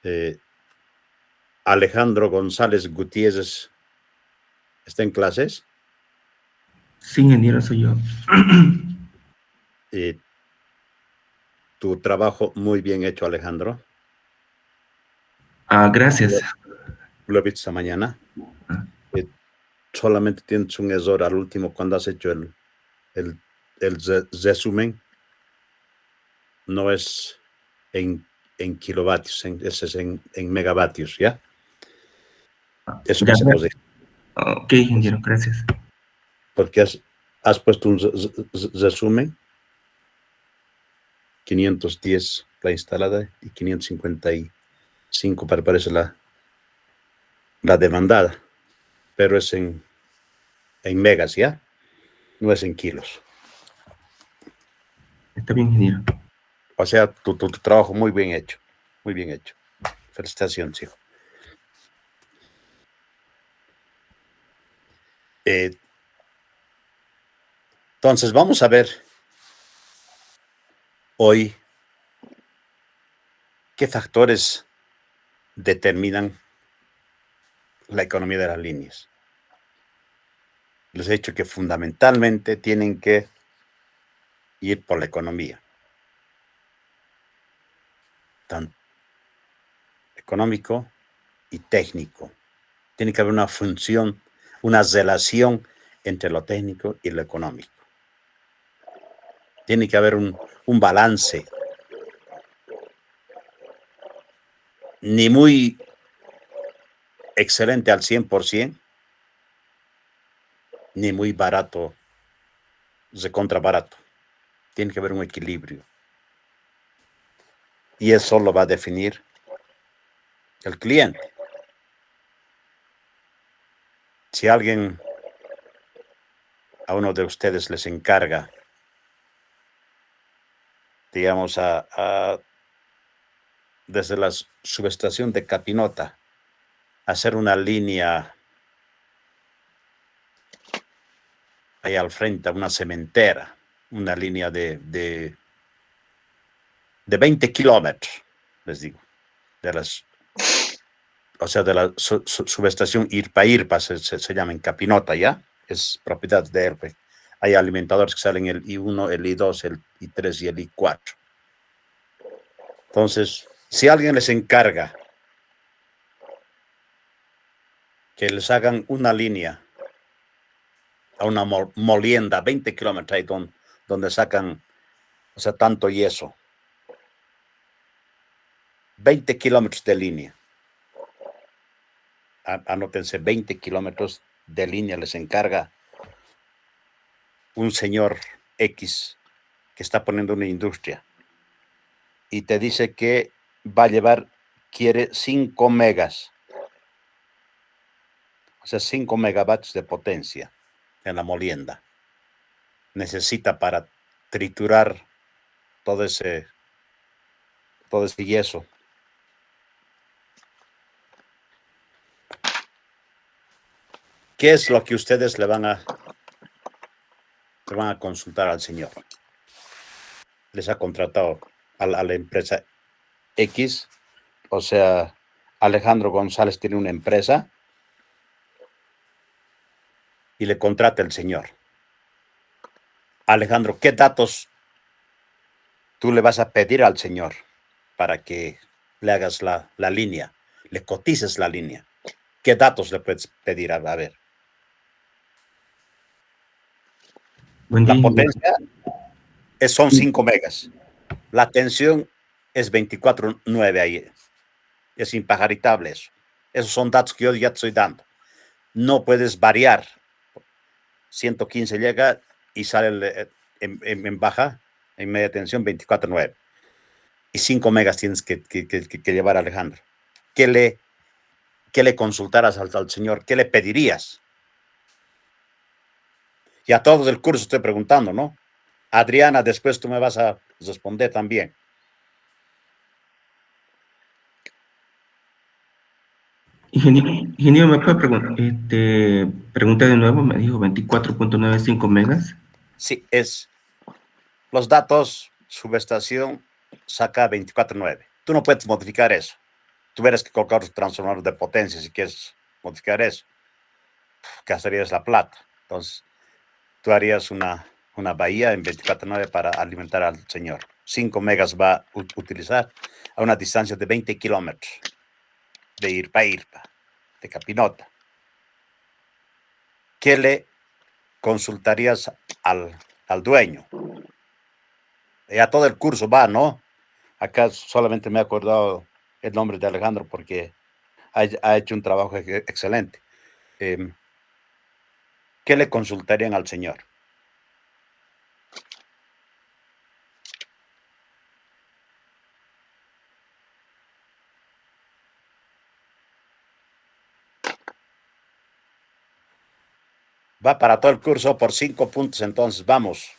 Eh, Alejandro González Gutiérrez está en clases. Sí, ingeniero, soy yo. Tu trabajo muy bien hecho, Alejandro. Gracias. Lo he visto esta mañana. Solamente tienes un error al último cuando has hecho el resumen. No es en kilovatios, ese es en megavatios, ¿ya? Eso Ya, no se corrige. ok, ingeniero, gracias. Porque has puesto un resumen, 510 la instalada y 555 parece la demandada, pero es en megas, ¿ya? No es en kilos. Está bien, ingeniero. O sea, tu trabajo muy bien hecho, muy bien hecho. Felicitaciones, hijo. Entonces, vamos a ver hoy qué factores determinan la economía de las líneas. Les he dicho que fundamentalmente tienen que ir por la economía, tanto económico y técnico. Tiene que haber una función, una relación entre lo técnico y lo económico. Tiene que haber un balance, ni muy excelente al 100%, ni muy barato, recontra barato. Tiene que haber un equilibrio. Y eso lo va a definir el cliente. Si alguien a uno de ustedes les encarga, digamos, desde la subestación de Capinota, hacer una línea ahí al frente, una cementera, una línea de 20 kilómetros, les digo, de las, o sea, de la subestación Irpa se llama en Capinota, ¿ya? Es propiedad de ERPE. Hay alimentadores que salen el I1, el I2, el I3 y el I4. Entonces, si alguien les encarga que les hagan una línea a una molienda, 20 kilómetros, ahí donde sacan, o sea, tanto yeso, 20 kilómetros de línea. Anótense, 20 kilómetros de línea les encarga un señor X que está poniendo una industria y te dice que va a llevar, quiere 5 megas, o sea, 5 megavatios de potencia en la molienda. Necesita para triturar todo ese yeso. ¿Qué es lo que ustedes le van a consultar al señor? Les ha contratado a la empresa X, o sea, Alejandro González tiene una empresa y le contrata el señor. Alejandro, ¿qué datos tú le vas a pedir al señor para que le hagas la línea, le cotices la línea? ¿Qué datos le puedes pedir? A ver. Buen día, La ingeniero. potencia son 5 megas. La tensión es 24/9 ahí. Es impajaritable eso. Esos son datos que yo ya te estoy dando. No puedes variar. 115 llega y sale en baja, en media tensión, 24/9. Y 5 megas tienes que llevar a Alejandro. ¿Qué le consultaras al señor? ¿Qué le pedirías? Y a todos del curso estoy preguntando, ¿no? Adriana, después tú me vas a responder también. Ingeniero, ¿me puede preguntar de nuevo? Me dijo 24.95 megas. Sí, es los datos, subestación, saca 24/9. Tú no puedes modificar eso. tuvieras que colocar un transformador de potencia si quieres modificar eso, gastarías la plata. Entonces, tú harías una bahía en 24/9 para alimentar al señor. 5 megas va a utilizar a una distancia de 20 kilómetros de Irpa, de Capinota. ¿Qué le consultarías al dueño? Ya todo el curso va, ¿no? Acá solamente me he acordado el nombre de Alejandro porque ha hecho un trabajo excelente. ¿Qué le consultarían al señor? Va para todo el curso por 5 puntos, entonces vamos.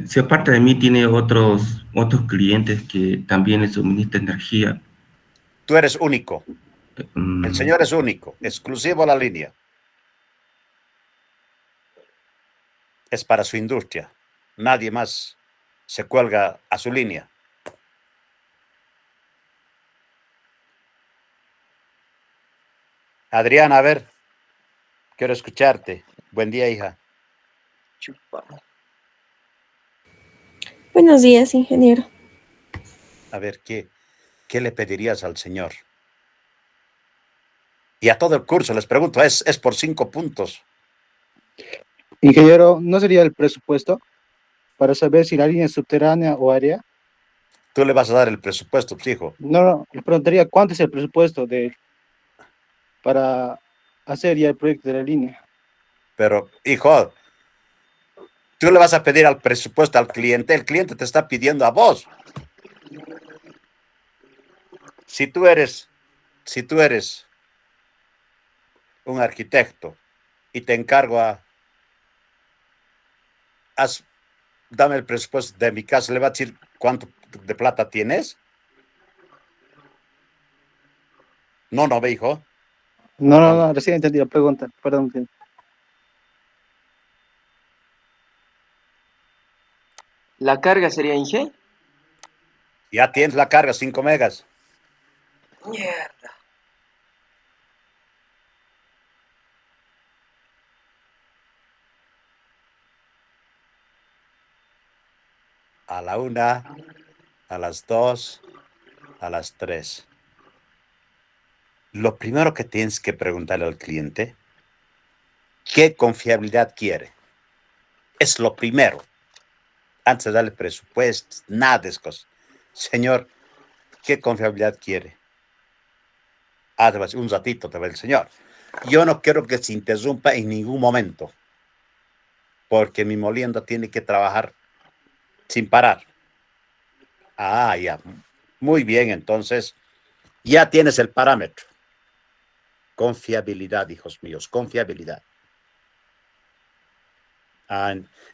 Si aparte de mí tiene otros clientes que también le suministran energía. Tú eres único. El señor es único, exclusivo a la línea. Es para su industria. Nadie más se cuelga a su línea. Adriana, a ver, quiero escucharte. Buen día, hija. Buenos días, ingeniero. A ver, ¿qué le pedirías al señor? Y a todo el curso les pregunto, es por 5 puntos. Ingeniero, ¿no sería el presupuesto para saber si la línea es subterránea o aérea? Tú le vas a dar el presupuesto, hijo. No, le preguntaría cuánto es el presupuesto para hacer ya el proyecto de la línea. Pero, hijo, tú le vas a pedir al presupuesto al cliente, el cliente te está pidiendo a vos. Si tú eres un arquitecto y te encargo dame el presupuesto de mi casa, le va a decir cuánto de plata tienes. No, ve, hijo. No, recién entendí la pregunta, perdón. ¿La carga sería Inge? Ya tienes la carga, 5 megas. Mierda. A la 1, a las 2, a las 3. Lo primero que tienes que preguntarle al cliente, ¿qué confiabilidad quiere? Es lo primero. Antes de darle presupuesto, nada de esas cosas. Señor, ¿qué confiabilidad quiere? Un ratito te va el señor. Yo no quiero que se interrumpa en ningún momento, porque mi molienda tiene que trabajar sin parar. Ya. Muy bien, entonces ya tienes el parámetro. Confiabilidad, hijos míos, confiabilidad.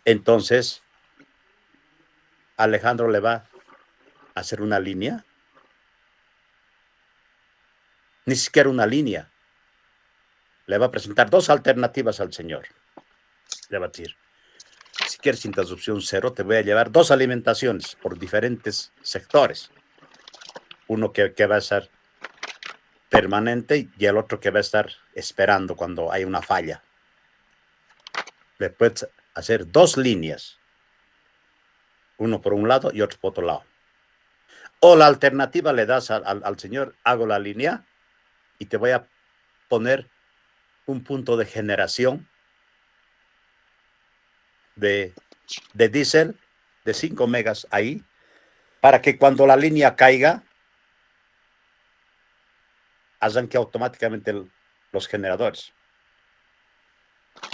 Entonces, Alejandro le va a hacer una línea. Ni siquiera una línea. Le va a presentar 2 alternativas al señor. Le va a decir, si quieres interrupción cero, te voy a llevar 2 alimentaciones por diferentes sectores. Uno que va a ser permanente y el otro que va a estar esperando cuando hay una falla. Le puedes hacer 2 líneas. Uno por un lado y otro por otro lado. O la alternativa le das al señor, hago la línea y te voy a poner un punto de generación de diésel de 5 megas ahí, para que cuando la línea caiga, arranque automáticamente los generadores.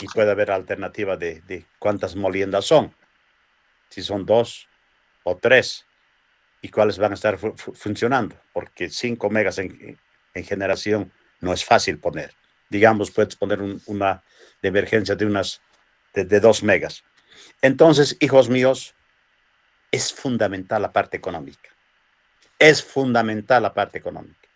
Y puede haber alternativa de cuántas moliendas son, si son 2 o 3, y cuáles van a estar funcionando, porque 5 megas en generación no es fácil poner. Digamos, puedes poner una de emergencia de 2 megas. Entonces, hijos míos, es fundamental la parte económica. Es fundamental la parte económica.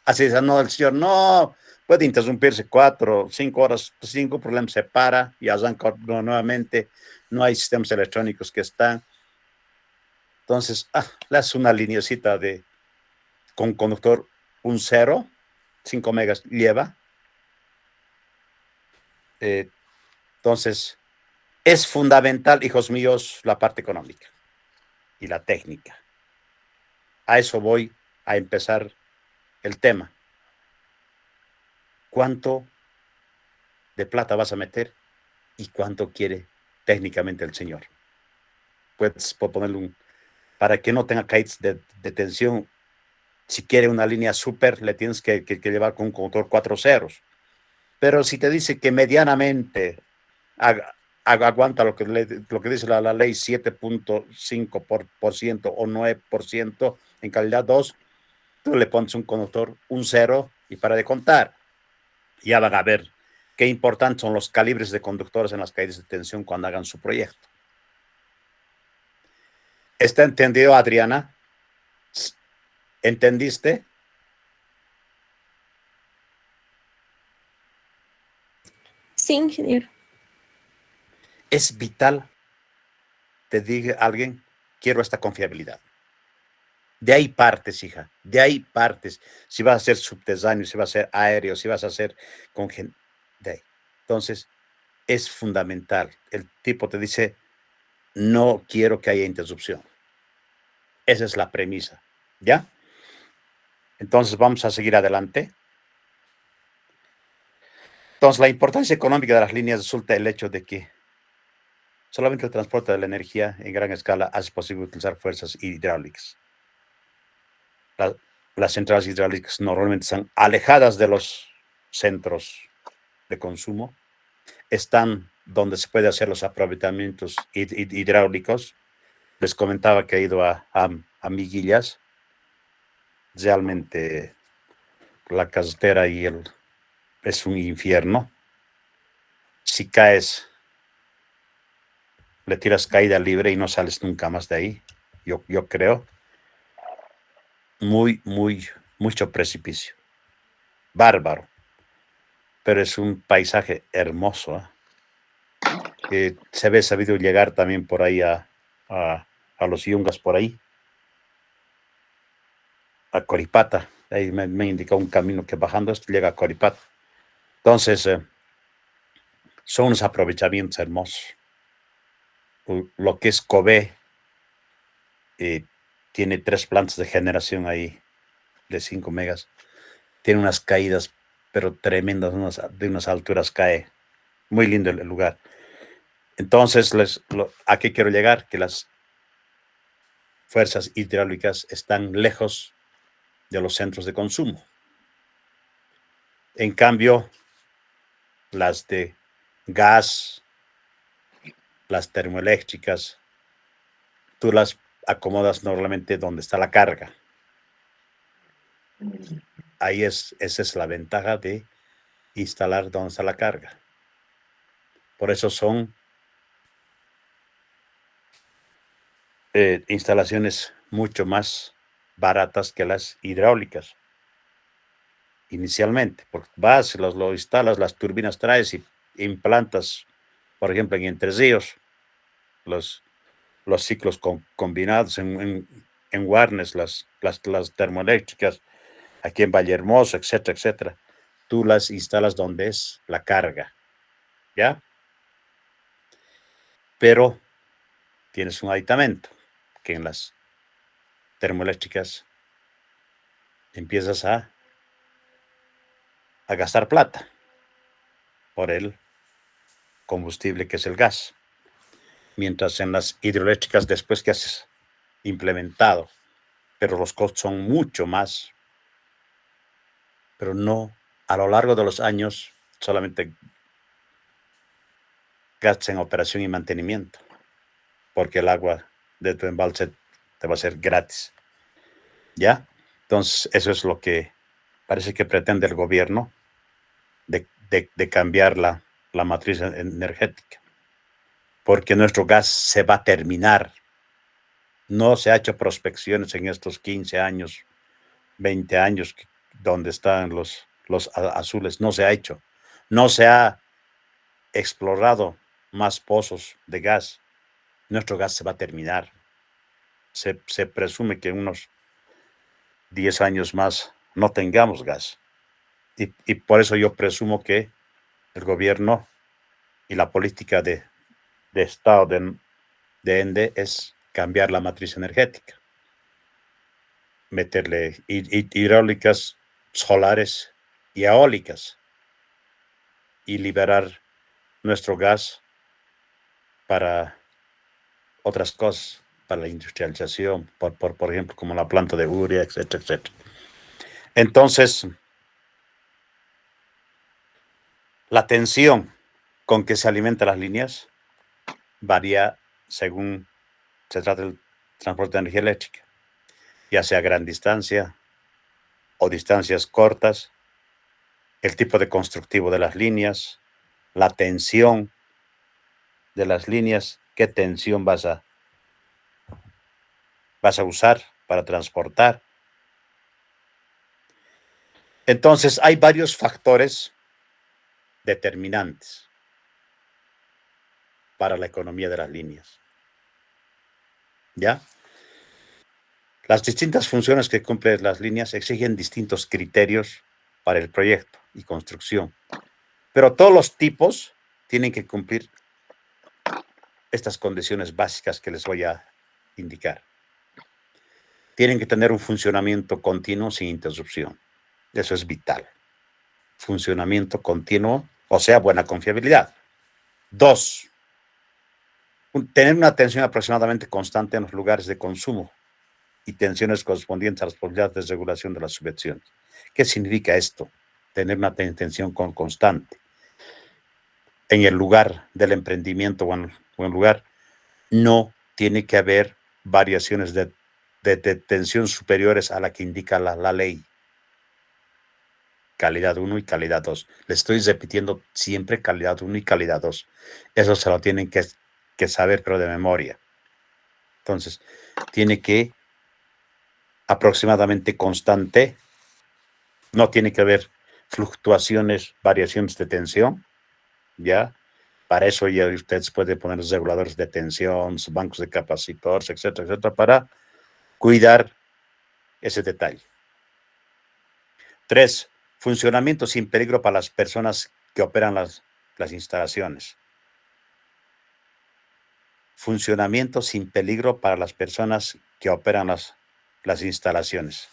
Así es, no, el señor no puede interrumpirse 4, 5 horas, 5 problemas, se para y arranca nuevamente. No hay sistemas electrónicos que están. Entonces, le haces una lineecita con conductor un 0, 5 megas lleva. Entonces, es fundamental, hijos míos, la parte económica y la técnica. A eso voy a empezar el tema. ¿Cuánto de plata vas a meter y cuánto quiere técnicamente el señor? Puedes ponerle para que no tenga caídas de tensión. Si quiere una línea súper, le tienes que llevar con un conductor 4 ceros. Pero si te dice que medianamente aguanta lo que dice la ley 7.5% o 9% en calidad 2, tú le pones un conductor, un 0 y para de contar. Ya van a ver qué importantes son los calibres de conductores en las caídas de tensión cuando hagan su proyecto. ¿Está entendido, Adriana? ¿Entendiste? Sí, ingeniero. Es vital, te diga alguien, quiero esta confiabilidad. De ahí partes, hija, de ahí partes. Si vas a hacer subterráneo, si vas a hacer aéreo, si vas a hacer de ahí. Entonces, es fundamental. El tipo te dice, no quiero que haya interrupción. Esa es la premisa, ¿ya? Entonces, vamos a seguir adelante. Entonces, la importancia económica de las líneas resulta el hecho de que solamente el transporte de la energía en gran escala hace posible utilizar fuerzas hidráulicas. Las centrales hidráulicas normalmente están alejadas de los centros de consumo, están donde se puede hacer los aprovechamientos hidráulicos. Les comentaba que he ido a Miguillas. Realmente la carretera y es un infierno. Si caes, le tiras caída libre y no sales nunca más de ahí. Yo creo. Mucho precipicio. Bárbaro. Pero es un paisaje hermoso. Se ve sabido llegar también por ahí a los Yungas por ahí. A Coripata. Ahí me indica un camino que bajando esto llega a Coripata. Entonces, son unos aprovechamientos hermosos. Lo que es Cobé, tiene 3 plantas de generación ahí de 5 megas. Tiene unas caídas, pero tremendas, de unas alturas cae. Muy lindo el lugar. Entonces, ¿a qué quiero llegar? Que las fuerzas hidráulicas están lejos de los centros de consumo. En cambio, las de gas, las termoeléctricas, tú las acomodas normalmente donde está la carga. Esa es la ventaja de instalar donde está la carga. Por eso son instalaciones mucho más baratas que las hidráulicas. Inicialmente, porque vas, lo instalas, las turbinas traes y implantas, por ejemplo, en Entre Ríos, los ciclos combinados en Warnes, las termoeléctricas, aquí en Vallehermoso, etcétera, etcétera. Tú las instalas donde es la carga, ¿ya? Pero tienes un aditamento, que en las termoeléctricas empiezas a gastar plata por el combustible que es el gas. Mientras en las hidroeléctricas, después que has implementado, pero los costos son mucho más, pero no, a lo largo de los años, solamente gastas en operación y mantenimiento, porque el agua de tu embalse te va a ser gratis, ¿ya? Entonces, eso es lo que parece que pretende el gobierno, de cambiar la matriz energética, porque nuestro gas se va a terminar. No se ha hecho prospecciones en estos 15 años, 20 años, donde están los azules. No se ha hecho. No se ha explorado más pozos de gas. Nuestro gas se va a terminar. se presume que en unos 10 años más no tengamos gas. Y por eso yo presumo que el gobierno y la política de Estado de ENDE es cambiar la matriz energética, meterle hidráulicas, solares y eólicas y liberar nuestro gas para otras cosas, para la industrialización, por ejemplo, como la planta de urea, etcétera, etcétera. Entonces, la tensión con que se alimentan las líneas varía según se trata del transporte de energía eléctrica, ya sea a gran distancia o distancias cortas, el tipo de constructivo de las líneas, la tensión de las líneas, qué tensión vas a usar para transportar. Entonces, hay varios factores determinantes para la economía de las líneas. ¿Ya? Las distintas funciones que cumplen las líneas exigen distintos criterios para el proyecto y construcción, pero todos los tipos tienen que cumplir estas condiciones básicas que les voy a indicar. Tienen que tener un funcionamiento continuo sin interrupción. Eso es vital. Funcionamiento continuo, o sea, buena confiabilidad. 2, tener una tensión aproximadamente constante en los lugares de consumo y tensiones correspondientes a las posibilidades de regulación de las subvenciones. ¿Qué significa esto? Tener una tensión constante. En el lugar del emprendimiento o en el lugar no tiene que haber variaciones de tensión superiores a la que indica la ley. Calidad 1 y calidad 2. Le estoy repitiendo siempre calidad 1 y calidad 2. Eso se lo tienen que saber, pero de memoria. Entonces, tiene que aproximadamente constante. No tiene que haber fluctuaciones, variaciones de tensión. ¿Ya? Para eso ya ustedes pueden poner los reguladores de tensión, sus bancos de capacitores, etcétera, etcétera, para cuidar ese detalle. 3, funcionamiento sin peligro para las personas que operan las instalaciones. Funcionamiento sin peligro para las personas que operan las instalaciones.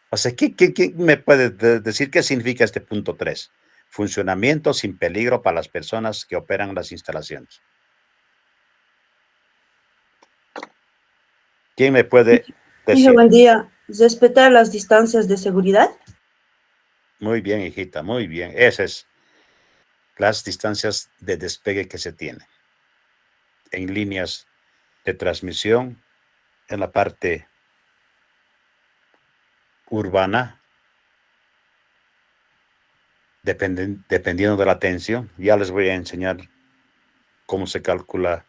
O sea, ¿quién me puede decir qué significa este punto 3? Funcionamiento sin peligro para las personas que operan las instalaciones. ¿Quién me puede decir? Buen día. Respetar las distancias de seguridad. Muy bien, hijita, muy bien. Esas es las distancias de despegue que se tienen en líneas de transmisión, en la parte urbana, dependiendo de la tensión. Ya les voy a enseñar cómo se calcula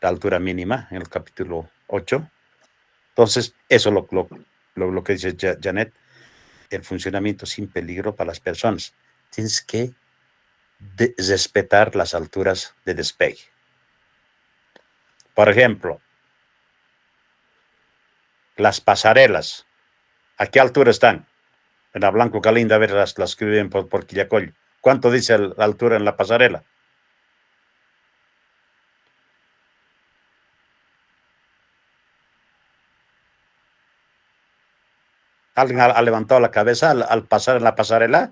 la altura mínima en el capítulo 8. Entonces, eso es lo que dice Janet, el funcionamiento sin peligro para las personas. Tienes que respetar las alturas de despegue. Por ejemplo, las pasarelas. ¿A qué altura están? En la Blanco Calinda, a ver las que viven por Quillacollo. ¿Cuánto dice la altura en la pasarela? ¿Alguien ha levantado la cabeza al pasar en la pasarela?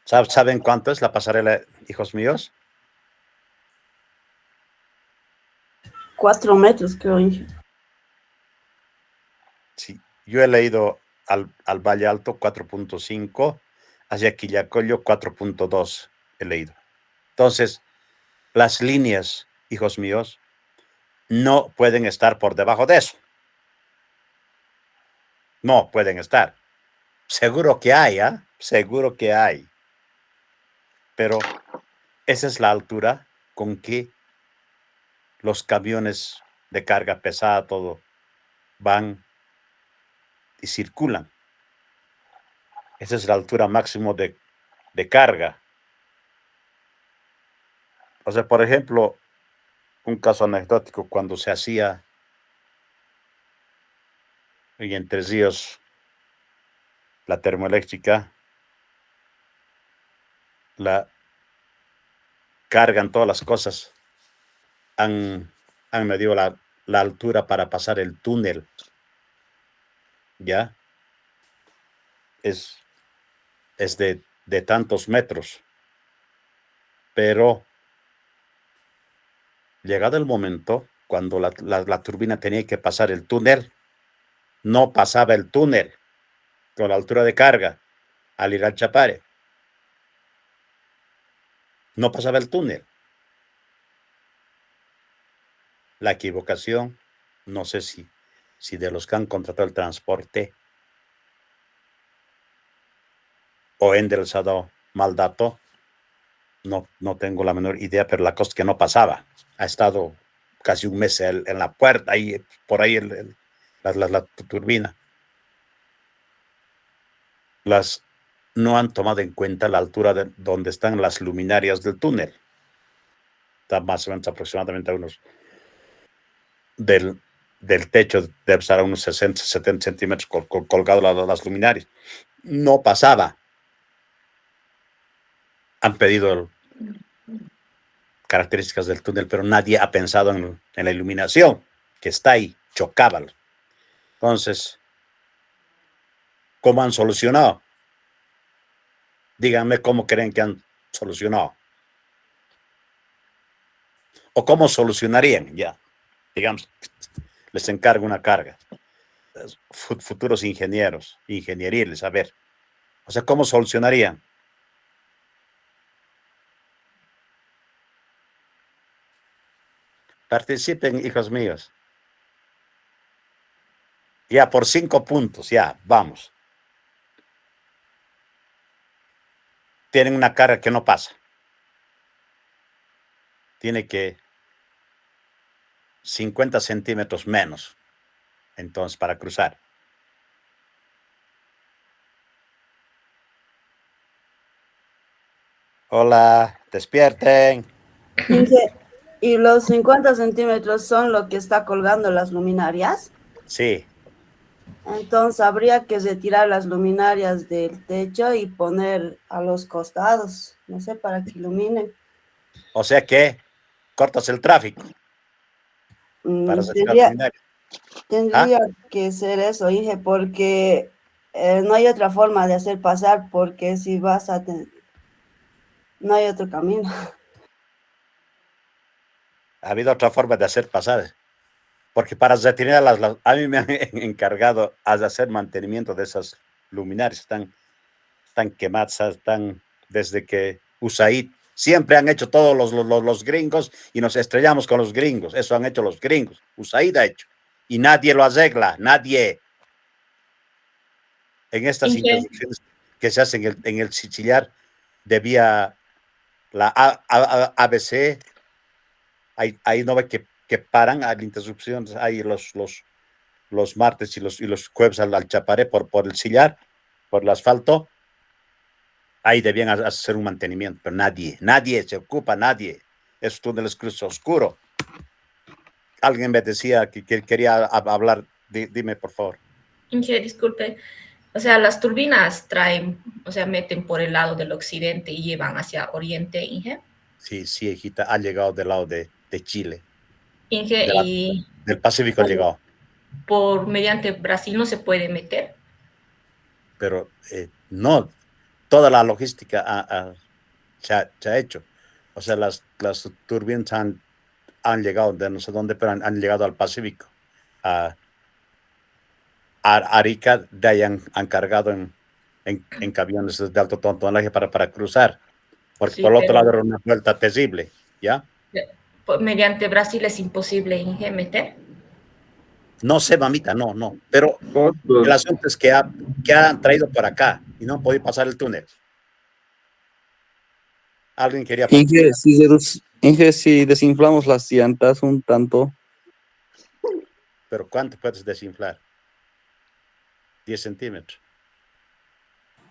¿Saben cuánto es la pasarela, hijos míos? 4 metros, creo. Sí, yo he leído al Valle Alto 4.5, hacia Quillacollo 4.2 he leído. Entonces, las líneas, hijos míos, no pueden estar por debajo de eso. No pueden estar. Seguro que hay, ¿eh? Seguro que hay. Pero esa es la altura con que los camiones de carga pesada, todo, van y circulan. Esa es la altura máxima de carga O sea, por ejemplo, un caso anecdótico, cuando se hacía en Entre Ríos la termoeléctrica, la cargan todas las cosas, han medido la altura para pasar el túnel, ¿ya? Es de tantos metros, pero llegado el momento, cuando la turbina tenía que pasar el túnel, no pasaba el túnel con la altura de carga al ir al Chapare. No pasaba el túnel. La equivocación, no sé si de los que han contratado el transporte o Endel ha dado mal dato, no tengo la menor idea, pero la cosa es que no pasaba. Ha estado casi un mes en la puerta, ahí, por ahí la turbina. No han tomado en cuenta la altura de donde están las luminarias del túnel. Está más o menos aproximadamente a unos del techo, debe estar a unos 60, 70 centímetros colgado las luminarias. No pasaba. Han pedido características del túnel, pero nadie ha pensado en la iluminación que está ahí, chocaba. Entonces, ¿cómo han solucionado? Díganme cómo creen que han solucionado. ¿O cómo solucionarían? Ya, digamos, les encargo una carga. Futuros ingenieros, ingenieriles, a ver. O sea, ¿cómo solucionarían? Participen, hijos míos. Ya, por 5 puntos, ya, vamos. Tienen una carga que no pasa. Tiene que 50 centímetros menos, entonces, para cruzar. Hola, despierten. Inge, ¿y los 50 centímetros son lo que está colgando las luminarias? Sí, Entonces habría que retirar las luminarias del techo y poner a los costados, no sé, para que iluminen. o sea que cortas el tráfico para retirar Tendría, luminaria. ¿Ah? tendría que ser eso, Inge, porque no hay otra forma de hacer pasar, porque si vas a... no hay otro camino. Ha habido otra forma de hacer pasar, porque para retirar a mí me han encargado de hacer mantenimiento de esas luminarias, están quemadas, están desde que USAID siempre han hecho todos los gringos y nos estrellamos con los gringos. Eso han hecho los gringos. USAID ha hecho. Y nadie lo arregla, nadie. En estas interrupciones que se hacen en el Siciliar, debía la ABC, ahí no ve que paran a la interrupción, hay los martes y los jueves al Chaparé por el sillar, por el asfalto. Ahí debían hacer un mantenimiento, pero nadie se ocupa, nadie. Es túnel es oscuro. Alguien me decía que quería hablar. Dime, por favor. Inge, disculpe. O sea, las turbinas traen, o sea, meten por el lado del occidente y llevan hacia oriente, Inge. Sí, hijita, ha llegado del lado de Chile. Inge, y del Pacífico ha llegado. por mediante Brasil no se puede meter. Pero no, toda la logística se ha hecho. O sea, las turbinas han llegado de no sé dónde, pero han llegado al Pacífico. A Arica, de ahí han cargado en camiones de alto tonelaje para cruzar. Porque sí, por el otro lado era una vuelta terrible, ¿ya? Mediante Brasil es imposible, Inge, meter. No sé, mamita, no. Pero el asunto es que han traído por acá y no han podido pasar el túnel. Alguien quería... Inge, si desinflamos las llantas un tanto. ¿Pero cuánto puedes desinflar? 10 centímetros.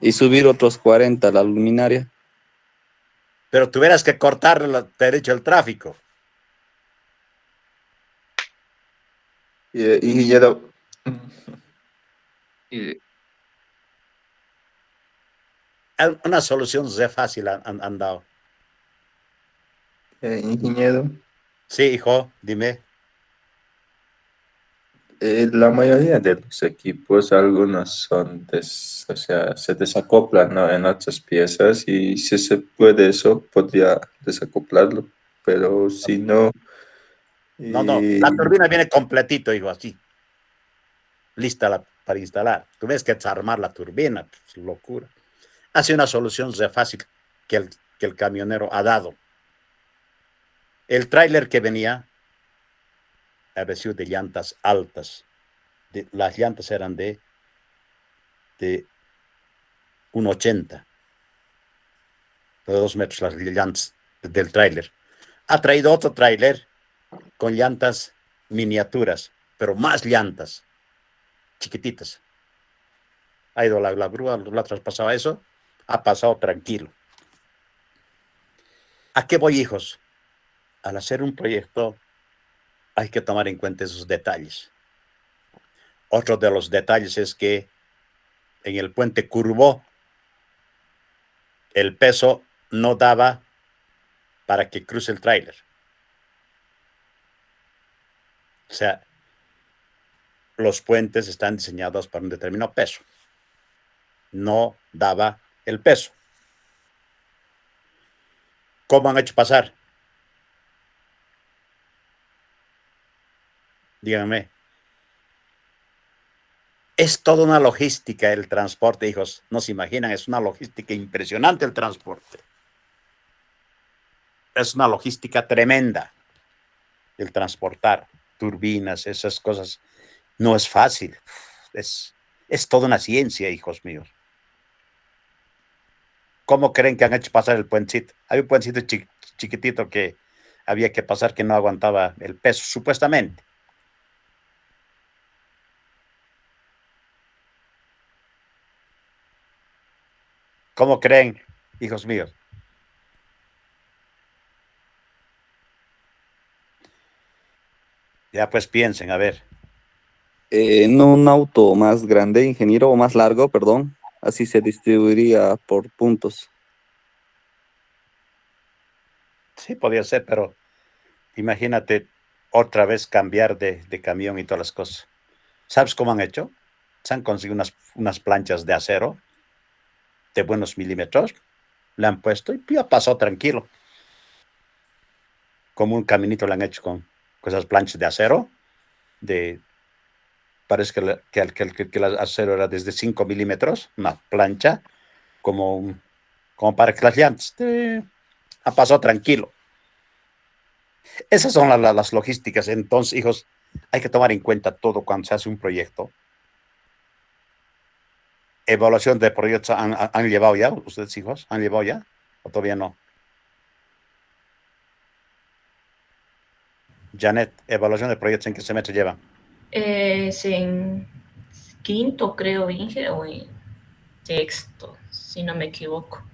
Y subir otros 40 la luminaria. pero tuvieras que cortar derecho el tráfico. Ingeniero, Una solución es fácil han dado. ingeniero, Sí, hijo, dime. la mayoría de los equipos, algunos son, o sea, se desacoplan, ¿no? En otras piezas y si se puede eso, podría desacoplarlo, pero si no, No, la y turbina viene completito, hijo, así. Lista para instalar. Tú ves que desarmar la turbina, pues, locura. Hace una solución fácil que el camionero ha dado. El tráiler que venía había sido de llantas altas. Las llantas eran de 1,80. De 2 metros las llantas del tráiler. Ha traído otro tráiler con llantas miniaturas, pero más llantas, chiquititas. Ha ido la grúa, la traspasaba eso, ha pasado tranquilo. ¿A qué voy, hijos? Al hacer un proyecto hay que tomar en cuenta esos detalles. Otro de los detalles es que en el puente curvó, el peso no daba para que cruce el tráiler. O sea, los puentes están diseñados para un determinado peso. No daba el peso. ¿Cómo han hecho pasar? Díganme. Es toda una logística el transporte, hijos. No se imaginan, es una logística impresionante el transporte. Es una logística tremenda el transportar turbinas, esas cosas. No es fácil. Es toda una ciencia, hijos míos. ¿Cómo creen que han hecho pasar el puentecito? Hay un puentecito chiquitito que había que pasar que no aguantaba el peso, supuestamente. ¿Cómo creen, hijos míos? Ya pues piensen, a ver. En un auto más grande, ingeniero, o más largo, perdón, así se distribuiría por puntos. Sí, podría ser, pero imagínate otra vez cambiar de camión y todas las cosas. ¿Sabes cómo han hecho? Se han conseguido unas planchas de acero de buenos milímetros, le han puesto y ya pasó tranquilo. Como un caminito le han hecho con esas planchas de acero. Parece que el acero era desde 5 milímetros, una plancha, como para que las llantas ha pasado tranquilo. Esas son las logísticas. Entonces, hijos, hay que tomar en cuenta todo cuando se hace un proyecto. ¿Evaluación de proyectos han llevado ya ustedes, hijos? ¿Han llevado ya? ¿O todavía no? Janet, ¿evaluación de proyectos en qué semestre llevan? Es en quinto, creo, Inge, o en sexto, si no me equivoco.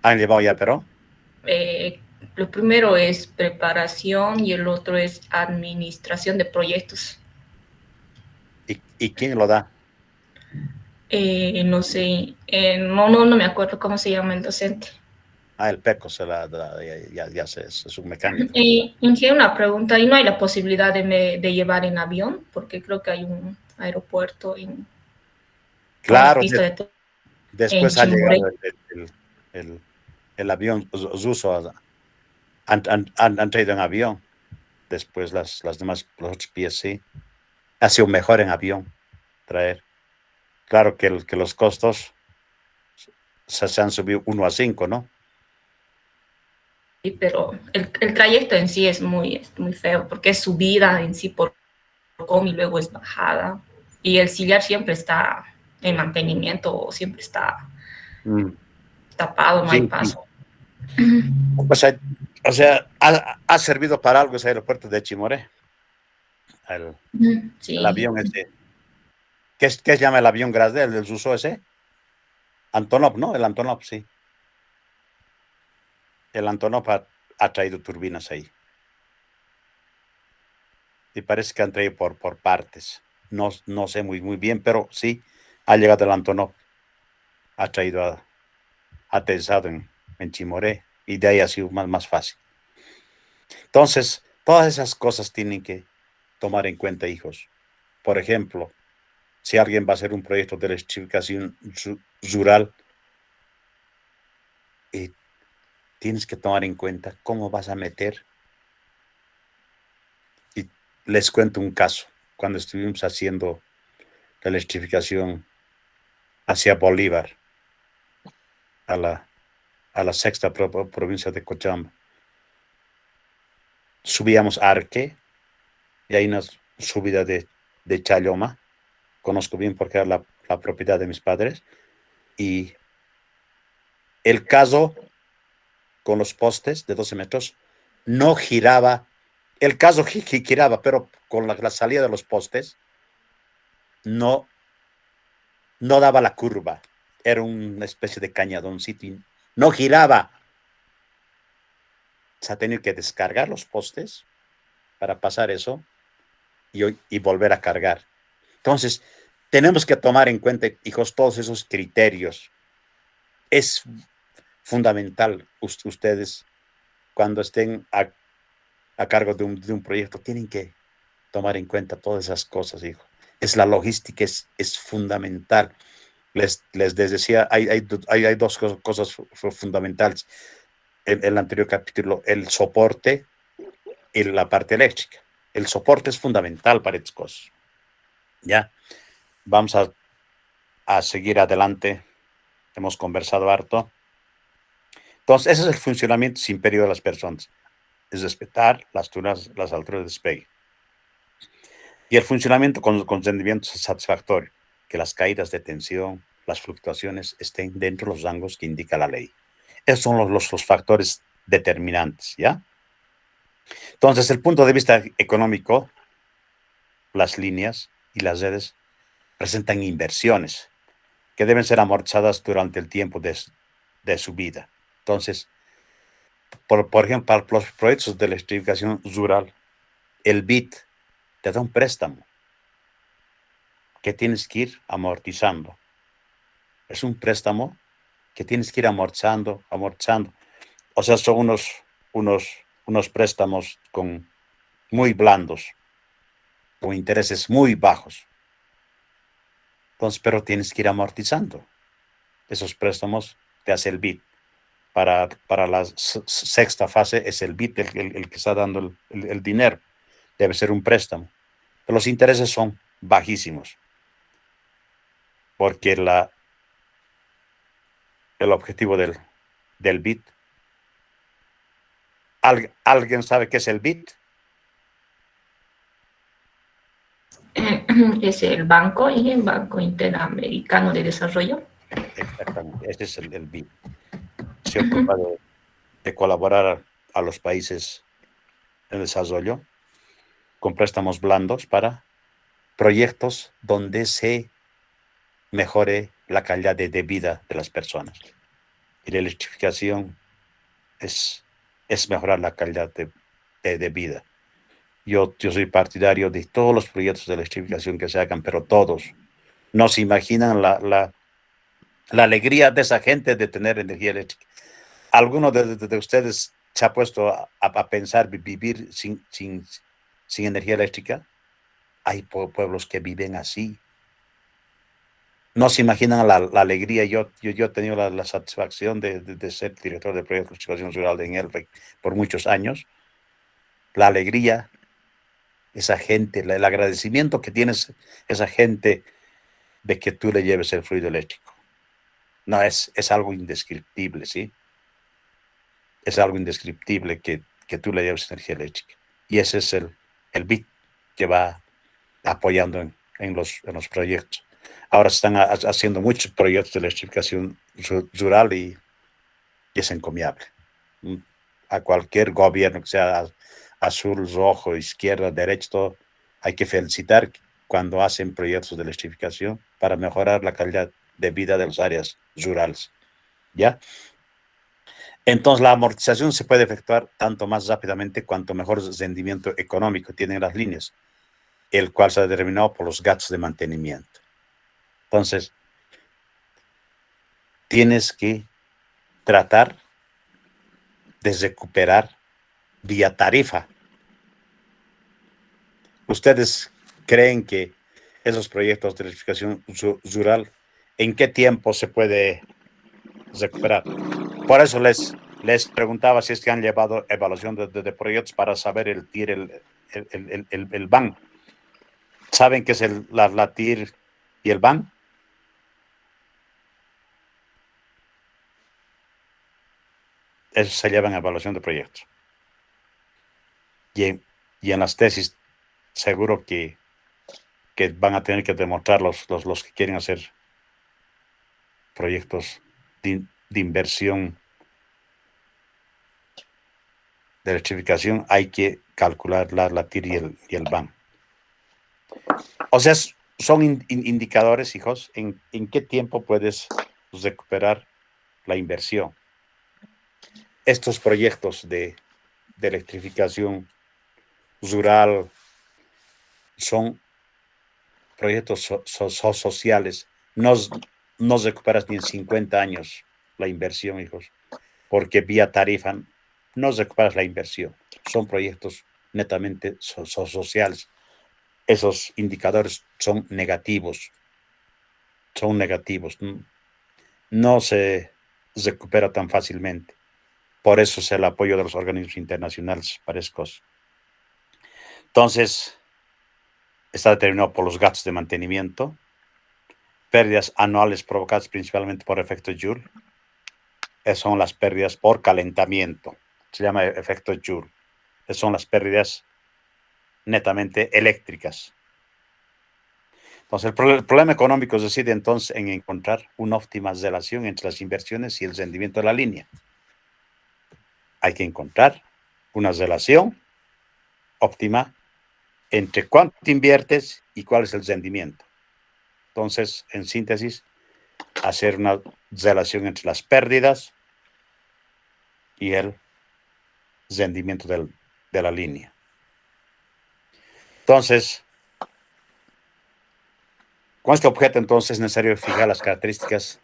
¿Han llevado ya, pero? Lo primero es preparación y el otro es administración de proyectos. ¿Y quién lo da? No sé, no me acuerdo cómo se llama el docente. El PECO se la da, ya sé, es un mecánico. Inge, una pregunta, ¿y no hay la posibilidad de llevar en avión? Porque creo que hay un aeropuerto en... Claro, pista después en ha llegado Chimborazo. el avión Zuso, han traído en avión. Después los otros pies, sí. Ha sido mejor en avión traer. Claro que los costos se han subido 1 a 5, ¿no? Sí, pero el trayecto en sí es muy feo, porque es subida en sí por com y luego es bajada. Y el sillar siempre está en mantenimiento, o siempre está tapado, no hay paso. O sea, ha servido para algo ese aeropuerto de Chimoré. Sí. El avión ese. ¿Qué se llama el avión grande, el del Zuso ese? Antonov, ¿no? El Antonov, sí. el Antonov ha traído turbinas ahí. Y parece que han traído por partes. No sé muy bien, pero sí, ha llegado el Antonov. Ha traído, ha aterrizado en Chimoré. Y de ahí ha sido más fácil. Entonces, todas esas cosas tienen que tomar en cuenta, hijos. Por ejemplo, si alguien va a hacer un proyecto de electrificación rural, tienes que tomar en cuenta cómo vas a meter. Y les cuento un caso. Cuando estuvimos haciendo la electrificación hacia Bolívar, a la sexta provincia de Cochabamba, subíamos Arque, y hay una subida de Chayoma, conozco bien porque era la propiedad de mis padres, y el caso con los postes de 12 metros no giraba, el caso giraba, pero con la salida de los postes no daba la curva, era una especie de cañadoncito, no giraba. Se ha tenido que descargar los postes para pasar eso y volver a cargar. Entonces, tenemos que tomar en cuenta, hijos, todos esos criterios. Es fundamental ustedes, cuando estén a cargo de un proyecto, tienen que tomar en cuenta todas esas cosas, hijo. La logística es fundamental. Les decía, hay dos cosas fundamentales en el anterior capítulo: el soporte y la parte eléctrica. El soporte es fundamental para estas cosas. Ya, vamos a seguir adelante. Hemos conversado harto. Entonces, ese es el funcionamiento sin pérdida de las personas. Es respetar las alturas de despegue. Y el funcionamiento con rendimiento satisfactorio, que las caídas de tensión, las fluctuaciones estén dentro de los rangos que indica la ley. Esos son los factores determinantes, ¿ya? Entonces, desde el punto de vista económico, las líneas y las redes presentan inversiones que deben ser amortizadas durante el tiempo de su vida. Entonces, por ejemplo, para los proyectos de electrificación rural, el BID te da un préstamo que tienes que ir amortizando. Es un préstamo que tienes que ir amortizando. O sea, son unos préstamos muy blandos, con intereses muy bajos. Entonces, pero tienes que ir amortizando. Esos préstamos te hace el BID. Para la sexta fase es el BID el que está dando el dinero. Debe ser un préstamo. Pero los intereses son bajísimos. Porque el objetivo del BID. ¿Alguien sabe qué es el BID? Es el Banco Interamericano de Desarrollo. Exactamente, ese es el BID. Se ocupa de colaborar a los países en desarrollo con préstamos blandos para proyectos donde se mejore la calidad de vida de las personas. Y la electrificación es mejorar la calidad de vida. Yo soy partidario de todos los proyectos de electrificación que se hagan, pero todos. No se imaginan la alegría de esa gente de tener energía eléctrica. ¿Alguno de ustedes se ha puesto a pensar vivir sin energía eléctrica? Hay pueblos que viven así. No se imaginan la alegría. Yo he tenido la satisfacción de ser director de proyectos de electrificación rural en ELREC por muchos años. La alegría, esa gente, el agradecimiento que tienes esa gente de que tú le lleves el fluido eléctrico. No, es algo indescriptible, ¿sí? Es algo indescriptible que tú le lleves energía eléctrica. Y ese es el BID que va apoyando en los proyectos. Ahora se están haciendo muchos proyectos de electrificación rural y es encomiable. A cualquier gobierno que sea azul, rojo, izquierda, derecha, todo, hay que felicitar cuando hacen proyectos de electrificación para mejorar la calidad de vida de las áreas rurales. ¿Ya? Entonces, la amortización se puede efectuar tanto más rápidamente cuanto mejor rendimiento económico tienen las líneas, el cual se ha determinado por los gastos de mantenimiento. Entonces, tienes que tratar de recuperar vía tarifa. ¿Ustedes creen que esos proyectos de electrificación rural, en qué tiempo se puede recuperar? Por eso les preguntaba si es que han llevado evaluación de proyectos para saber el TIR, el BAN. ¿Saben qué es la TIR y el BAN? Eso se lleva en evaluación de proyectos. Y en las tesis seguro que van a tener que demostrar los que quieren hacer proyectos de inversión de electrificación, hay que calcular la TIR y el BAN. O sea, son indicadores, hijos, en qué tiempo puedes recuperar la inversión. Estos proyectos de electrificación rural son proyectos sociales. No recuperas ni en 50 años la inversión, hijos, porque vía tarifa no recuperas la inversión. Son proyectos netamente sociales. Esos indicadores son negativos. Son negativos. No se recupera tan fácilmente. Por eso es el apoyo de los organismos internacionales para esas cosas. Entonces, está determinado por los gastos de mantenimiento, pérdidas anuales provocadas principalmente por efecto Joule. Esas son las pérdidas por calentamiento. Se llama efecto Joule. Esas son las pérdidas netamente eléctricas. Entonces, el problema económico reside entonces en encontrar una óptima relación entre las inversiones y el rendimiento de la línea. Hay que encontrar una relación óptima entre cuánto inviertes y cuál es el rendimiento. Entonces, en síntesis, hacer una relación entre las pérdidas y el rendimiento de la línea. Entonces, con este objeto, entonces, es necesario fijar las características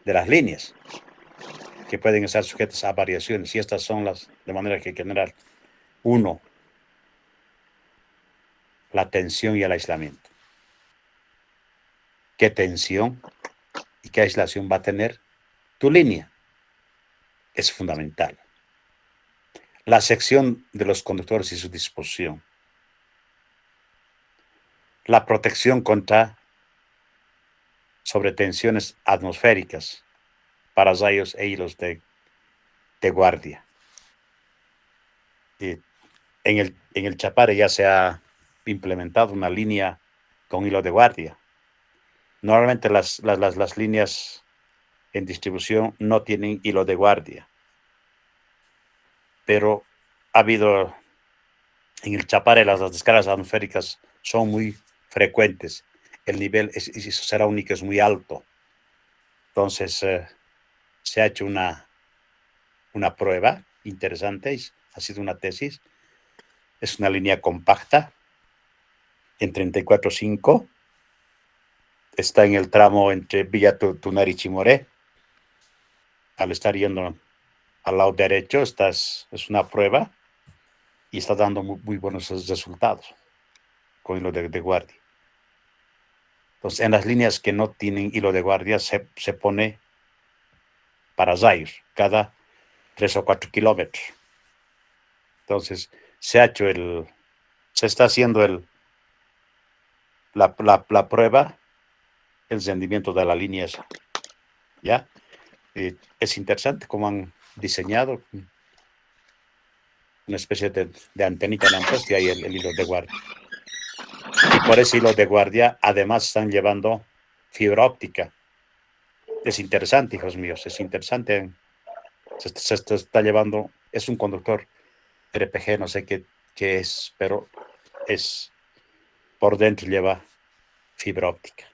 de las líneas, que pueden estar sujetas a variaciones, y estas son las de manera que general. 1. La tensión y el aislamiento. ¿Qué tensión y qué aislación va a tener tu línea? Es fundamental. La sección de los conductores y su disposición. La protección contra sobretensiones atmosféricas para rayos e hilos de guardia. En el Chapare ya se ha implementado una línea con hilo de guardia. Normalmente las líneas en distribución no tienen hilo de guardia, pero ha habido en el Chapare las descargas atmosféricas son muy frecuentes. El nivel será único, es muy alto. Entonces, se ha hecho una prueba interesante, ha sido una tesis. Es una línea compacta en 34.5. Está en el tramo entre Villa Tunar y Chimoré. Al estar yendo al lado derecho, es una prueba y está dando muy buenos resultados con hilo de guardia. Entonces, en las líneas que no tienen hilo de guardia, se pone para rayos cada 3 o 4 kilómetros. Entonces, se está haciendo la prueba, el rendimiento de la línea esa. ¿Ya? Es interesante cómo han diseñado una especie de antenita en puesto y ahí el hilo de guardia. Y por ese hilo de guardia, además, están llevando fibra óptica. Es interesante, hijos míos, es interesante. Se está llevando, es un conductor RPG, no sé qué es, pero por dentro lleva fibra óptica.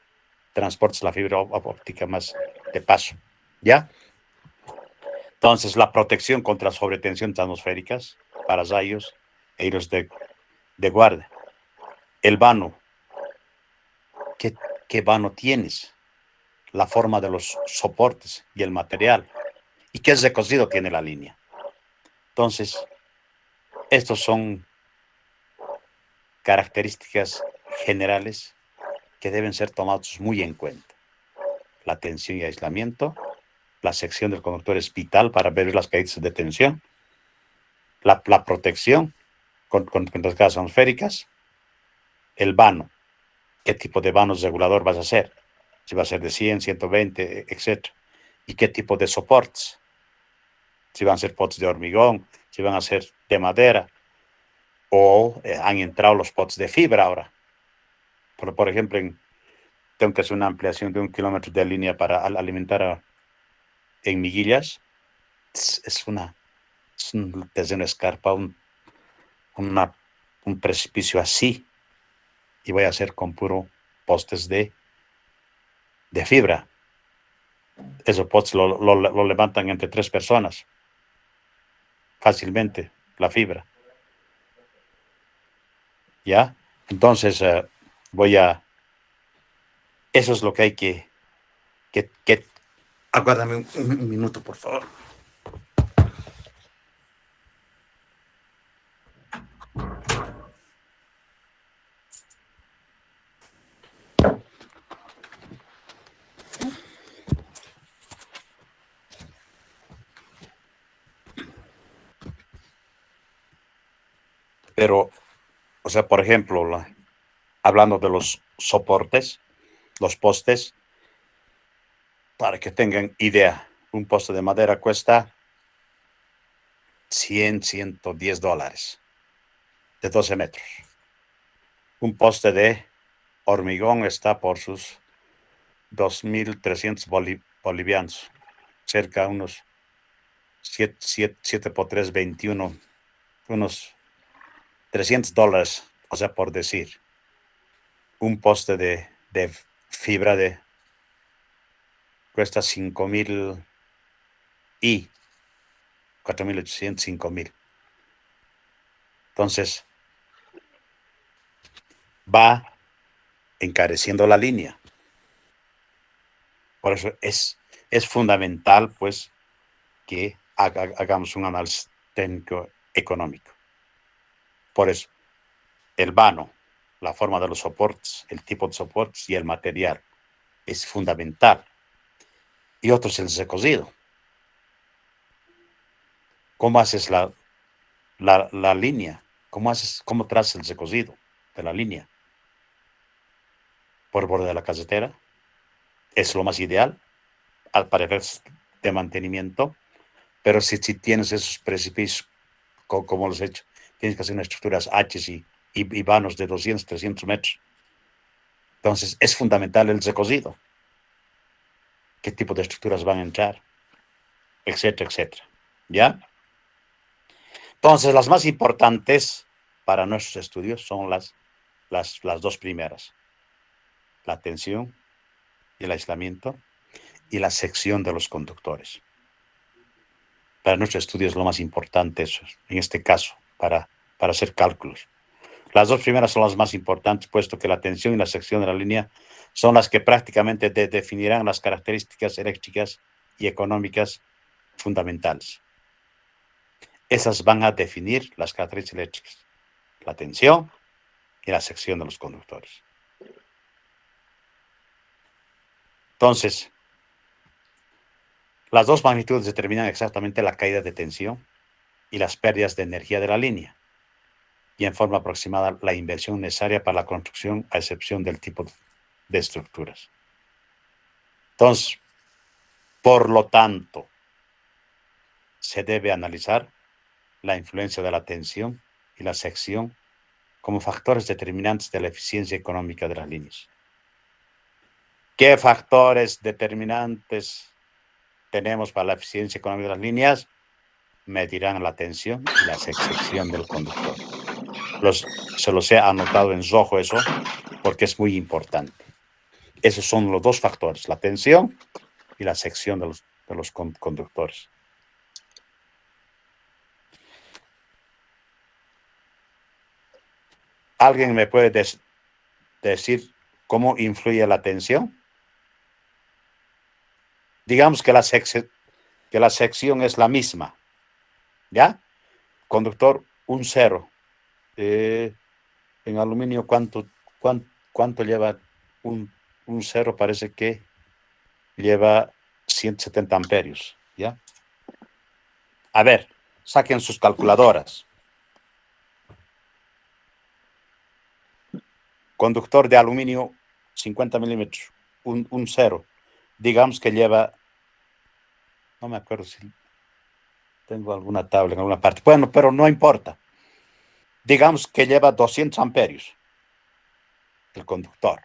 Transportas la fibra óptica más de paso, ¿ya? Entonces, la protección contra sobretensiones atmosféricas para rayos e hilos de guardia. El vano. ¿Qué vano tienes? La forma de los soportes y el material. ¿Y qué recocido tiene la línea? Entonces, estos son características generales que deben ser tomados muy en cuenta. La tensión y aislamiento, la sección del conductor es vital para ver las caídas de tensión, la protección contra las cargas atmosféricas, el vano, qué tipo de vanos regulador vas a hacer, si va a ser de 100, 120, etc. Y qué tipo de soportes, si van a ser pots de hormigón, si van a ser de madera, o han entrado los pots de fibra ahora. Por ejemplo, tengo que hacer una ampliación de 1 kilómetro de línea para alimentar en Miguillas. Es un terreno escarpa, un precipicio así, y voy a hacer con puro postes de fibra. Esos postes lo levantan entre 3 personas fácilmente, la fibra. ¿Ya? Entonces, eso es lo que hay que aguárdame un minuto, por favor. Pero, o sea, por ejemplo, hablando de los soportes, los postes, para que tengan idea, un poste de madera cuesta $110 de 12 metros. Un poste de hormigón está por sus 2.300 bolivianos, cerca unos 7 por 3, 21, unos $300, o sea, por decir. Un poste de fibra cuesta 5.000 y 4.800, 5.000. Entonces, va encareciendo la línea. Por eso es fundamental, pues, que hagamos un análisis técnico económico. Por eso, el vano, la forma de los soportes, el tipo de soportes y el material es fundamental. Y otro es el recocido. ¿Cómo haces la línea? ¿Cómo trazas el recocido de la línea? Por el borde de la carretera. Es lo más ideal para efectos de mantenimiento. Pero si tienes esos precipicios, como los he hecho, tienes que hacer unas estructuras H y vanos de 200, 300 metros. Entonces, es fundamental el recocido. ¿Qué tipo de estructuras van a entrar? Etcétera, etcétera. ¿Ya? Entonces, las más importantes para nuestros estudios son las dos primeras. La tensión y el aislamiento y la sección de los conductores. Para nuestros estudios lo más importante es, en este caso, para hacer cálculos. Las dos primeras son las más importantes, puesto que la tensión y la sección de la línea son las que prácticamente definirán las características eléctricas y económicas fundamentales. Esas van a definir las características eléctricas, la tensión y la sección de los conductores. Entonces, las dos magnitudes determinan exactamente la caída de tensión y las pérdidas de energía de la línea, y en forma aproximada la inversión necesaria para la construcción, a excepción del tipo de estructuras. Entonces, por lo tanto, se debe analizar la influencia de la tensión y la sección como factores determinantes de la eficiencia económica de las líneas. ¿Qué factores determinantes tenemos para la eficiencia económica de las líneas? Medirán la tensión y la sección del conductor. Se los he anotado en rojo eso, porque es muy importante. Esos son los dos factores, la tensión y la sección de los conductores. ¿Alguien me puede decir cómo influye la tensión? Digamos que la sección es la misma, ¿ya? Conductor, un 0. En aluminio, ¿cuánto lleva un 0? Parece que lleva 170 amperios, ¿ya? A ver, saquen sus calculadoras. Conductor de aluminio, 50 milímetros, un 0. Digamos que lleva, no me acuerdo si tengo alguna tabla en alguna parte. Bueno, pero no importa. Digamos que lleva 200 amperios el conductor.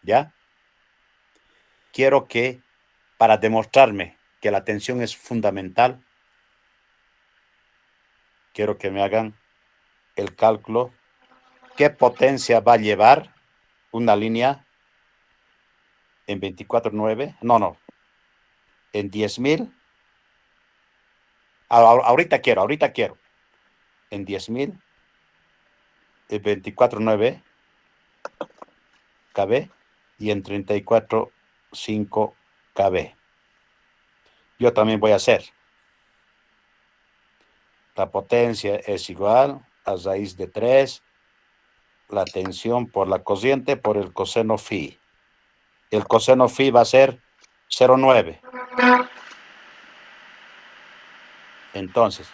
¿Ya? Quiero que, para demostrarme que la tensión es fundamental, quiero que me hagan el cálculo. ¿Qué potencia va a llevar una línea en 24/9? No. En 10.000. Ahorita quiero. En 10.000, 24/9 kb y en 34/5 kb. Yo también voy a hacer. La potencia es igual a raíz de 3, la tensión por la cociente por el coseno phi. El coseno phi va a ser 0,9. Entonces,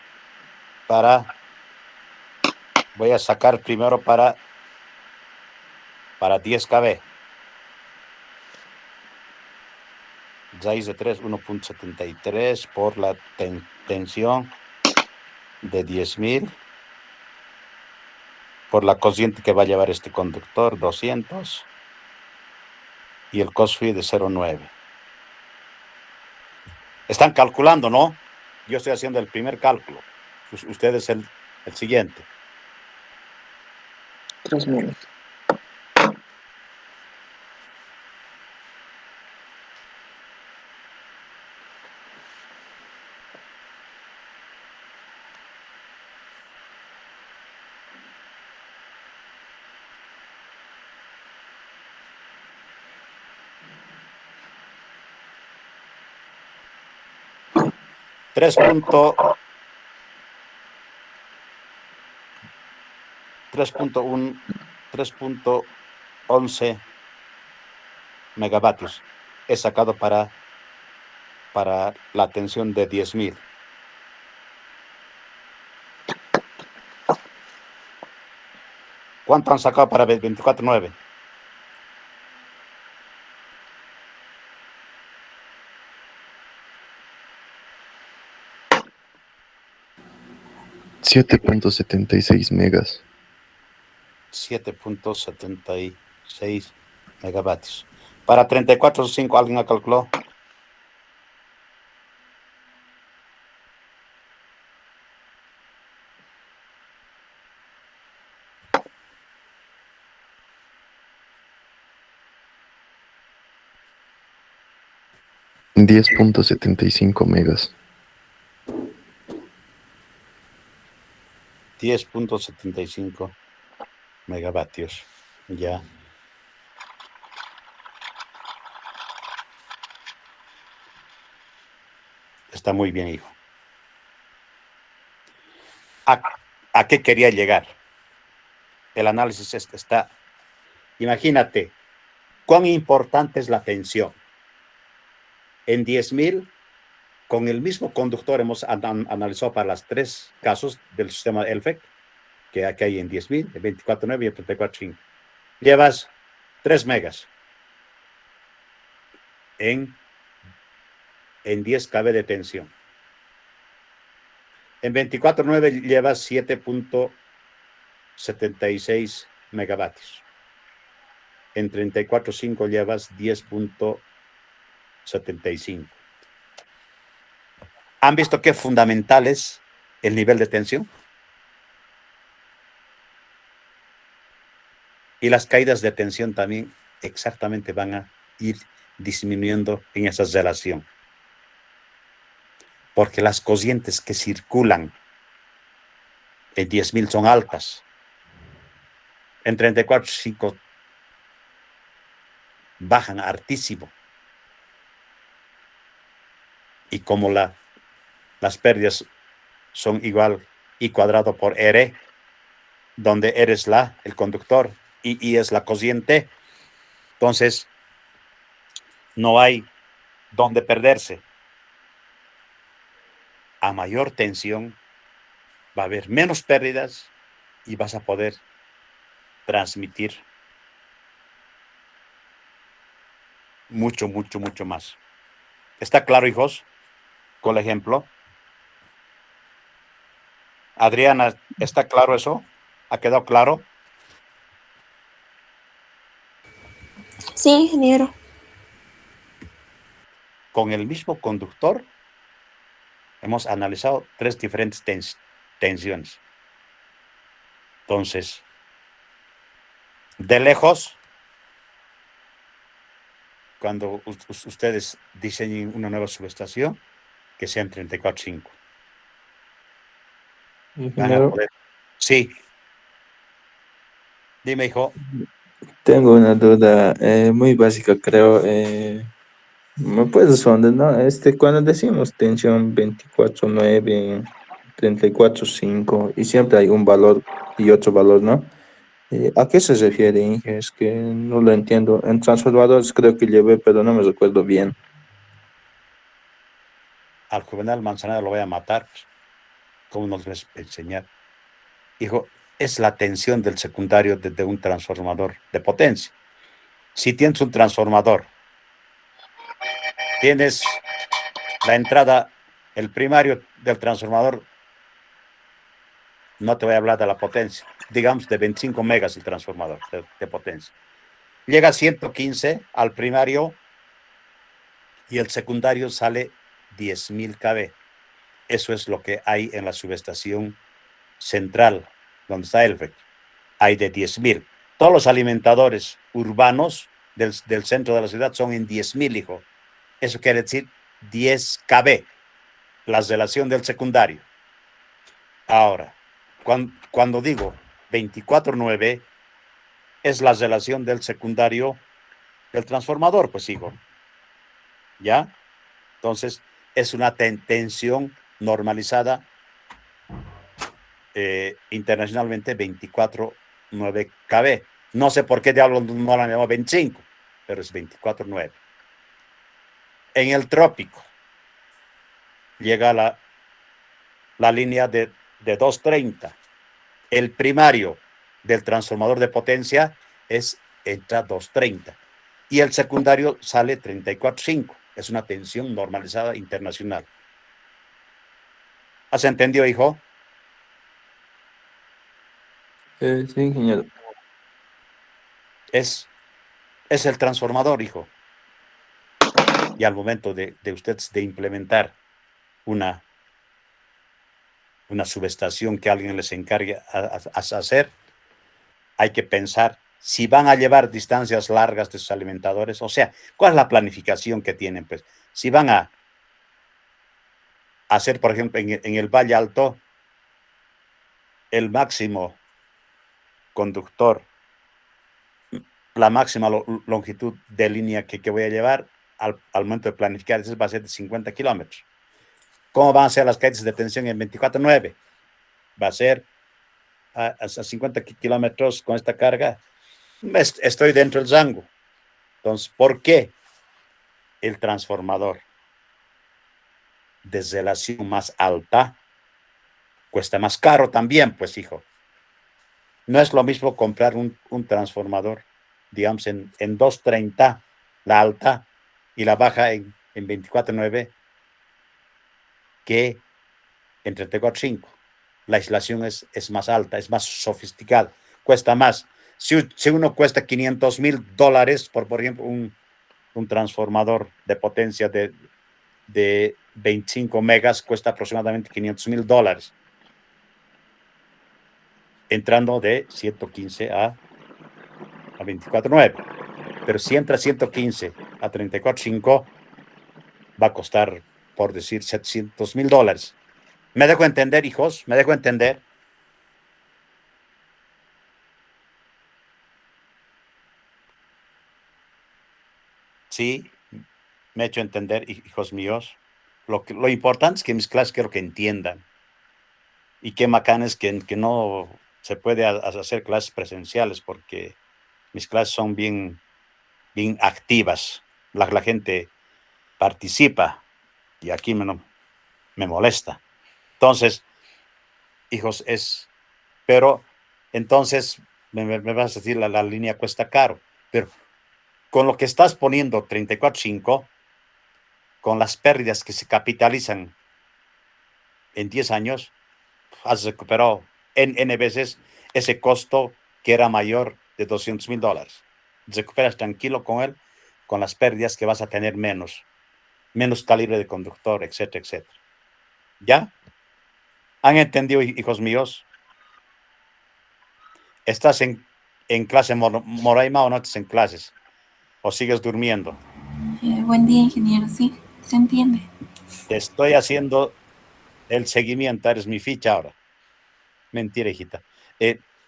voy a sacar primero para 10 kb. Raíz de 3, 1.73 por la tensión de 10.000 por la cociente que va a llevar este conductor, 200, y el cos phi de 0,9. Están calculando, ¿no? Yo estoy haciendo el primer cálculo. Ustedes el siguiente. 3 minutos. Tres punto 11 megavatios he sacado para la tensión de 10.000. ¿Cuánto han sacado para 24/9? $7.76 megas. 7.76 megavatios. Para 34/5, ¿alguien ha calculado? $10.75 megas. 10.75 megavatios. Ya. Está muy bien, hijo. ¿A qué quería llegar? El análisis está. Imagínate, cuán importante es la tensión. En 10.000, con el mismo conductor hemos analizado para los 3 casos del sistema ELFEC, que aquí hay en 10.000, el 24/9 y el 34/5. Llevas 3 megas en 10 kb de tensión. En 24/9 llevas 7.76 megavatios. En 34/5 llevas 10.75. ¿Han visto qué fundamental es el nivel de tensión? Y las caídas de tensión también exactamente van a ir disminuyendo en esa relación. Porque las corrientes que circulan en 10.000 son altas. En 34.5 bajan hartísimo. Y como las pérdidas son igual I cuadrado por R, donde R es el conductor y I es la cociente, entonces no hay donde perderse. A mayor tensión va a haber menos pérdidas y vas a poder transmitir mucho, mucho, mucho más. ¿Está claro, hijos? Con el ejemplo. Adriana, ¿está claro eso? ¿Ha quedado claro? Sí, ingeniero. Con el mismo conductor hemos analizado 3 diferentes tensiones. Entonces, de lejos, cuando ustedes diseñen una nueva subestación, que sea en 34.5. Van a Ingeniero, poder. Sí. Dime, hijo. tengo una duda muy básica, creo. ¿Me puedes responder, no? Cuando decimos tensión 24.9, 34.5 y siempre hay un valor y otro valor, ¿no? ¿A qué se refiere, Inge? Es que no lo entiendo. En transformadores creo que llevé, pero no me recuerdo bien. Al Juvenal Manzanero lo voy a matar. ¿Cómo nos vas a enseñar? Hijo, es la tensión del secundario de un transformador de potencia. Si tienes un transformador, tienes la entrada, el primario del transformador, no te voy a hablar de la potencia, digamos de 25 megas el transformador de potencia. Llega a 115 al primario y el secundario sale 10.000 kV. Eso es lo que hay en la subestación central, donde está Elvec. Hay de 10.000. Todos los alimentadores urbanos del centro de la ciudad son en 10.000, hijo. Eso quiere decir 10 kV, la relación del secundario. Ahora, cuando digo 24.9, es la relación del secundario del transformador, pues, hijo. ¿Ya? Entonces, es una tensión normalizada internacionalmente 24.9 kV. No sé por qué diablos no la llamó 25, pero es 24.9. En el trópico llega la línea de 230. El primario del transformador de potencia entra 230 y el secundario sale 34.5. Es una tensión normalizada internacional. ¿Has entendido, hijo? Sí, ingeniero. Es el transformador, hijo. Y al momento de ustedes de implementar una subestación que alguien les encargue a hacer, hay que pensar si van a llevar distancias largas de sus alimentadores, o sea, ¿cuál es la planificación que tienen? Pues, si van a hacer, por ejemplo, en el Valle Alto, el máximo conductor, la máxima longitud de línea que voy a llevar al momento de planificar, eso va a ser de 50 kilómetros. ¿Cómo van a ser las caídas de tensión en 24.9? Va a ser a 50 kilómetros con esta carga. Estoy dentro del rango. Entonces, ¿por qué el transformador de relación más alta cuesta más caro también? Pues, hijo, no es lo mismo comprar un transformador, digamos, en 230, la alta, y la baja en 24.9, que en 34.5. La aislación es más alta, es más sofisticada, cuesta más. Si uno cuesta $500,000, por ejemplo, un transformador de potencia de 25 megas cuesta aproximadamente $500,000, entrando de 115 a 24.9. Pero si entra 115 a 34.5, va a costar, por decir, $700,000. ¿Me dejo entender, hijos? ¿Me dejo entender? Sí, me he hecho entender, hijos míos. Lo importante es que mis clases quiero que entiendan. Y qué bacán es que no se puede hacer clases presenciales porque mis clases son bien activas. La gente participa y aquí me molesta. Entonces, hijos, pero entonces me vas a decir la línea cuesta caro, pero con lo que estás poniendo 34.5, con las pérdidas que se capitalizan en 10 años, has recuperado N veces ese costo que era mayor de $200,000. Recuperas tranquilo con él, con las pérdidas que vas a tener menos calibre de conductor, etcétera, etcétera. ¿Ya? ¿Han entendido, hijos míos? ¿Estás en clase, Moraima, o no estás en clases? ¿O sigues durmiendo? Buen día, ingeniero. Sí, se entiende. Te estoy haciendo el seguimiento, eres mi ficha ahora. Mentira, hijita.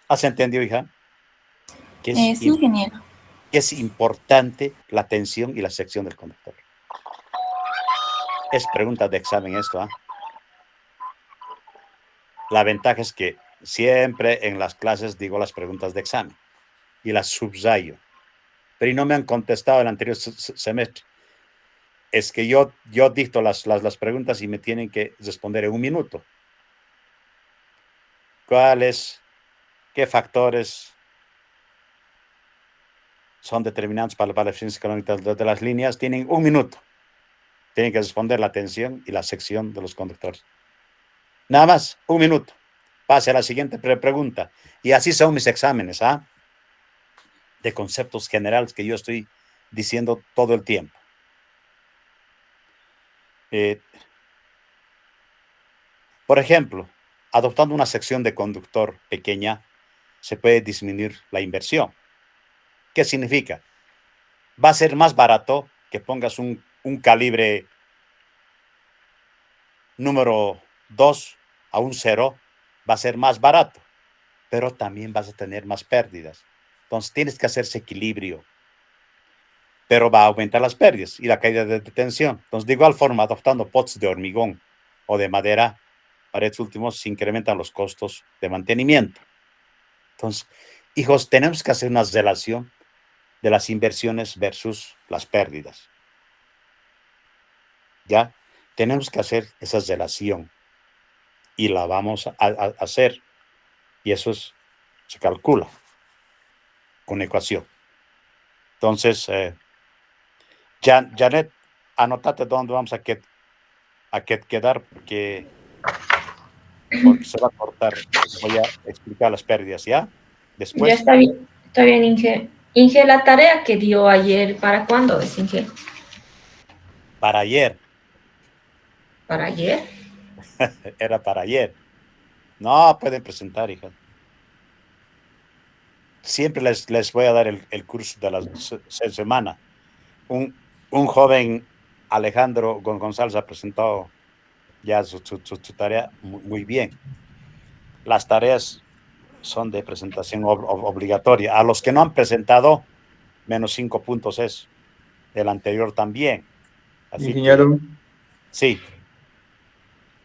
¿Has entendido, hija? Sí, ingeniero. Que es importante la atención y la sección del conductor. Es pregunta de examen esto, ¿ah? La ventaja es que siempre en las clases digo las preguntas de examen y las subrayo. Pero no me han contestado el anterior semestre. Es que yo dicto las preguntas y me tienen que responder en 1 minuto. ¿Qué factores son determinantes para la eficiencia económica de las líneas? Tienen 1 minuto. Tienen que responder la atención y la sección de los conductores. Nada más, 1 minuto. Pase a la siguiente pregunta. Y así son mis exámenes, ¿ah? De conceptos generales que yo estoy diciendo todo el tiempo. Por ejemplo, adoptando una sección de conductor pequeña, se puede disminuir la inversión. ¿Qué significa? Va a ser más barato que pongas un calibre número 2 a un 0, va a ser más barato, pero también vas a tener más pérdidas. Entonces tienes que hacer ese equilibrio, pero va a aumentar las pérdidas y la caída de tensión. Entonces, de igual forma, adoptando pots de hormigón o de madera, para estos últimos se incrementan los costos de mantenimiento. Entonces, hijos, tenemos que hacer una relación de las inversiones versus las pérdidas. ¿Ya? Tenemos que hacer esa relación y la vamos a hacer. Y eso se calcula con ecuación. Entonces, Janet, anótate dónde vamos a quedar porque se va a cortar. Voy a explicar las pérdidas, ¿ya? Después. Ya está bien, Inge. Inge, la tarea que dio ayer, ¿para cuándo es, Inge? Para ayer. ¿Para ayer? Era para ayer. No, pueden presentar, hija. Siempre les voy a dar el curso de la semana. Un joven, Alejandro González, ha presentado ya su tarea muy bien. Las tareas son de presentación obligatoria. A los que no han presentado, menos 5 puntos es. El anterior también. Así ingeniero. Sí.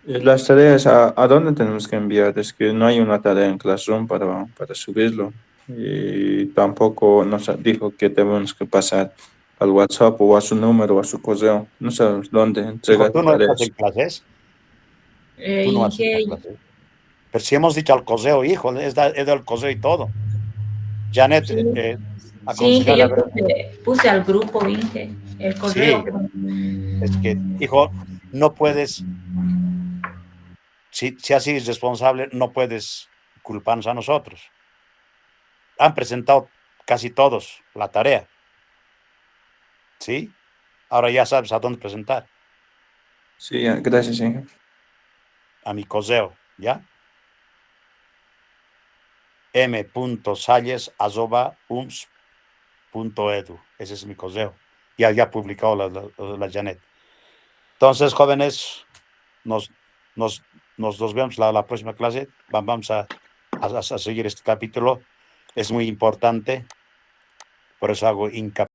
Las tareas, ¿a dónde tenemos que enviar? Es que no hay una tarea en Classroom para subirlo. Y tampoco nos dijo que tenemos que pasar al WhatsApp o a su número o a su correo. No sabemos dónde entregar ¿Tú no tareas. estás en clases? Inge, no clases. Pero si hemos dicho al correo, hijo, es del correo y todo. Janet, sí, Inge, yo puse al grupo, Inge, el correo. Sí. Es que, hijo, no puedes, si así es responsable, no puedes culparnos a nosotros. Han presentado casi todos la tarea. ¿Sí? Ahora ya sabes a dónde presentar. Sí, gracias, Inge. A mi correo, ¿ya? m.salles@ums.edu. Ese es mi correo. Ya publicado la Janet. Entonces, jóvenes, nos vemos la próxima clase. Vamos a seguir este capítulo. Es muy importante. Por eso hago hincapié